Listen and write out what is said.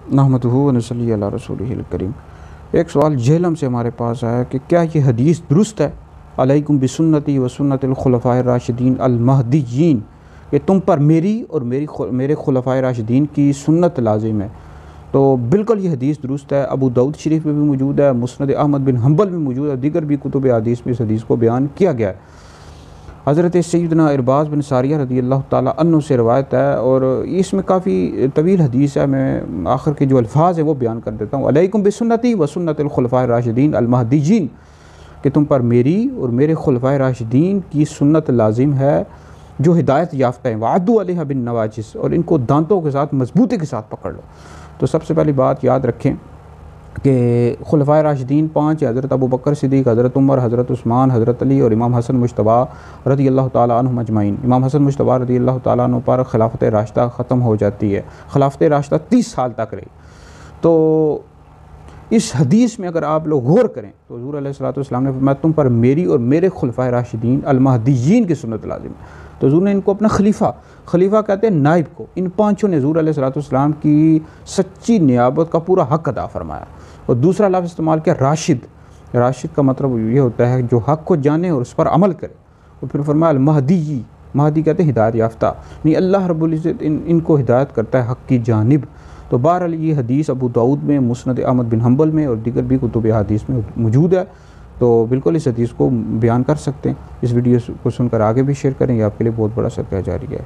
نحمدہ و نصلی علی رسولہ الکریم۔ ایک سوال جہلم سے ہمارے پاس آیا کہ کیا یہ حدیث درست ہے، علیکم بسنتی و سنت الخلفاء الراشدین المہدیین، کہ تم پر میری اور میرے خلفائے راشدین کی سنت لازم ہے؟ تو بالکل یہ حدیث درست ہے، ابو داؤد شریف میں بھی موجود ہے، مسند احمد بن حنبل میں موجود ہے، دیگر بھی کتب حدیث میں اس حدیث کو بیان کیا گیا ہے۔ حضرت سیدنا ارباز بن ساریہ رضی اللہ تعالیٰ عنہ سے روایت ہے، اور اس میں کافی طویل حدیث ہے، میں آخر کے جو الفاظ ہیں وہ بیان کر دیتا ہوں۔ علیکم بسنتی و سنت الخلفاء الراشدین المہدیین، کہ تم پر میری اور میرے خلفائے راشدین کی سنت لازم ہے جو ہدایت یافتہ ہیں، وعدوا علیہا بالنواجذ، اور ان کو دانتوں کے ساتھ مضبوطی کے ساتھ پکڑ لو۔ تو سب سے پہلی بات یاد رکھیں کہ خلفائے راشدین 5 حضرت ابو بکر صدیق، حضرت عمر، حضرت عثمان، حضرت علی اور امام حسن مجتبیٰ رضی اللہ تعالیٰ عنہم اجمعین۔ امام حسن مجتبیٰ رضی اللہ تعالیٰ عنہ پر خلافت راشدہ ختم ہو جاتی ہے، خلافت راشدہ 30 سال تک رہی۔ تو اس حدیث میں اگر آپ لوگ غور کریں تو حضور علیہ الصلوۃ والسلام نے فرمایا تم پر میری اور میرے خلفائے راشدین المہدیین کی سنت لازم ہے۔ تو حضور نے ان کو اپنا خلیفہ کہتے ہیں نائب کو، ان 5 نے حضور علیہ الصلوۃ والسلام کی سچی نیابت کا پورا حق ادا فرمایا۔ اور دوسرا لفظ استعمال کیا، راشد کا مطلب یہ ہوتا ہے جو حق کو جانے اور اس پر عمل کرے۔ اور پھر فرمایا المہدی، مہدی کہتے ہیں ہدایت یافتہ، یعنی اللہ رب العزت ان کو ہدایت کرتا ہے حق کی جانب۔ تو بہرحال یہ حدیث ابو داؤد میں، مسند احمد بن حنبل میں اور دیگر بھی کتب حدیث میں موجود ہے، تو بالکل اس حدیث کو بیان کر سکتے ہیں۔ اس ویڈیو کو سن کر آگے بھی شیئر کریں، یہ آپ کے لیے بہت بڑا صدقہ جاریہ ہے۔